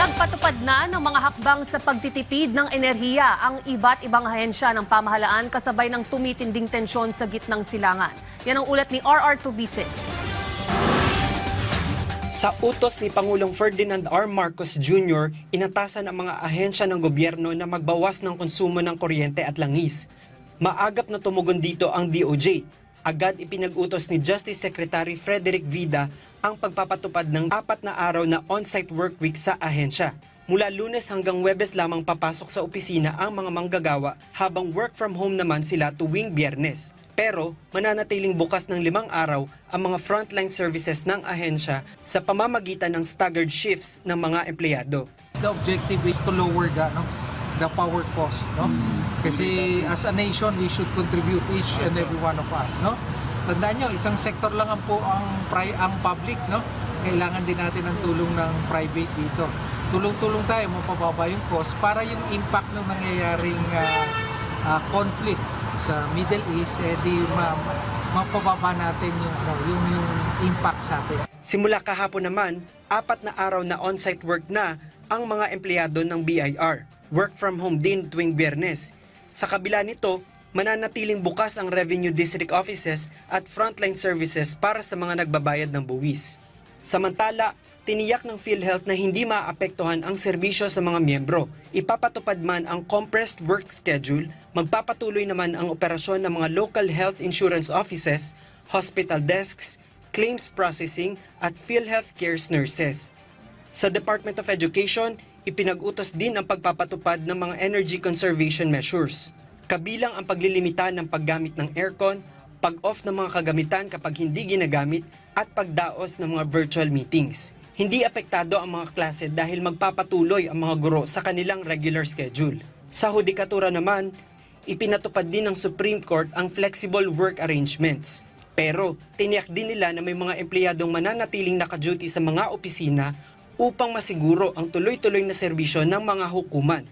Ipinagpatupad na ng mga hakbang sa pagtitipid ng enerhiya ang iba't ibang ahensya ng pamahalaan kasabay ng tumitinding tensyon sa gitnang silangan. Yan ang ulat ni RR Tubise. Sa utos ni Pangulong Ferdinand R. Marcos Jr., inatasan ang mga ahensya ng gobyerno na magbawas ng konsumo ng kuryente at langis. Maagap na tumugon dito ang DOJ. Agad ipinag-utos ni Justice Secretary Frederick Vida ang pagpapatupad ng 4 na araw na on-site work week sa ahensya. Mula Lunes hanggang Huwebes lamang papasok sa opisina ang mga manggagawa habang work from home naman sila tuwing Biyernes. Pero mananatiling bukas ng 5 araw ang mga frontline services ng ahensya sa pamamagitan ng staggered shifts ng mga empleyado. The objective is to lower the power cost, no? Kasi as a nation, we should contribute each and every one of us, no? Tandaan nyo, isang sektor lang ang public, no? Kailangan din natin ng tulong ng private dito. Tulong-tulong tayo, mapababa yung cost para yung impact ng nangyayaring conflict sa Middle East, mapababa natin yung impact sa atin. Simula kahapon naman, 4 na araw na on-site work na ang mga empleyado ng BIR. Work from home din tuwing Biyernes. Sa kabila nito, mananatiling bukas ang revenue district offices at frontline services para sa mga nagbabayad ng buwis. Samantala, tiniyak ng PhilHealth na hindi maapektuhan ang serbisyo sa mga miyembro. Ipapatupad man ang compressed work schedule, magpapatuloy naman ang operasyon ng mga local health insurance offices, hospital desks, claims processing at PhilHealth Cares nurses. Sa Department of Education, ipinag-utos din ang pagpapatupad ng mga energy conservation measures. Kabilang ang paglilimita ng paggamit ng aircon, pag-off ng mga kagamitan kapag hindi ginagamit, at pagdaos ng mga virtual meetings. Hindi apektado ang mga klase dahil magpapatuloy ang mga guro sa kanilang regular schedule. Sa hudikatura naman, ipinatupad din ng Supreme Court ang flexible work arrangements. Pero tiniyak din nila na may mga empleyadong mananatiling naka-duty sa mga opisina upang masiguro ang tuloy-tuloy na serbisyo ng mga hukuman.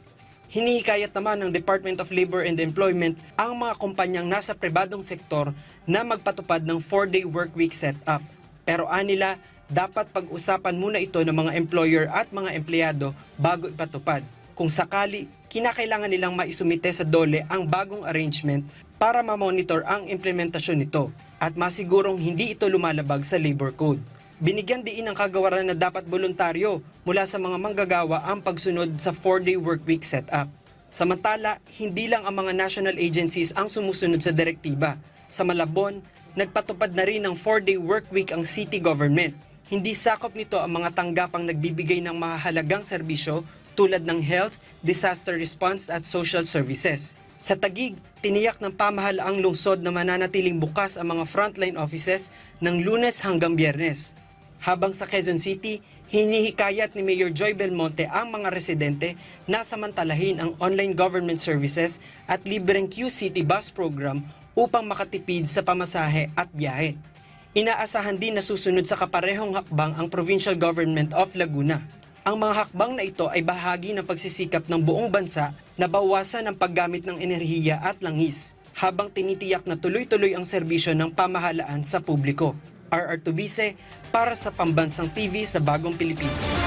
Hinihikayat naman ng Department of Labor and Employment ang mga kumpanyang nasa pribadong sektor na magpatupad ng 4-day workweek setup. Pero anila, dapat pag-usapan muna ito ng mga employer at mga empleyado bago ipatupad. Kung sakali, kinakailangan nilang maisumite sa DOLE ang bagong arrangement para ma-monitor ang implementasyon nito at masigurong hindi ito lumalabag sa labor code. Binigyan din ng kagawaran na dapat voluntaryo mula sa mga manggagawa ang pagsunod sa 4-day workweek setup. Samantala, hindi lang ang mga national agencies ang sumusunod sa direktiba. Sa Malabon, nagpatupad na rin ng 4-day workweek ang city government. Hindi sakop nito ang mga tanggapang nagbibigay ng mahalagang serbisyo tulad ng health, disaster response at social services. Sa Taguig, tiniyak ng pamahalaang lungsod na mananatiling bukas ang mga frontline offices ng Lunes hanggang Biyernes. Habang sa Quezon City, hinihikayat ni Mayor Joy Belmonte ang mga residente na samantalahin ang online government services at libreng Q-City bus program upang makatipid sa pamasahe at biyahe. Inaasahan din na susunod sa kaparehong hakbang ang Provincial Government of Laguna. Ang mga hakbang na ito ay bahagi ng pagsisikap ng buong bansa na bawasan ang paggamit ng enerhiya at langis, habang tinitiyak na tuloy-tuloy ang serbisyo ng pamahalaan sa publiko. RR Tubise para sa Pambansang TV sa Bagong Pilipinas.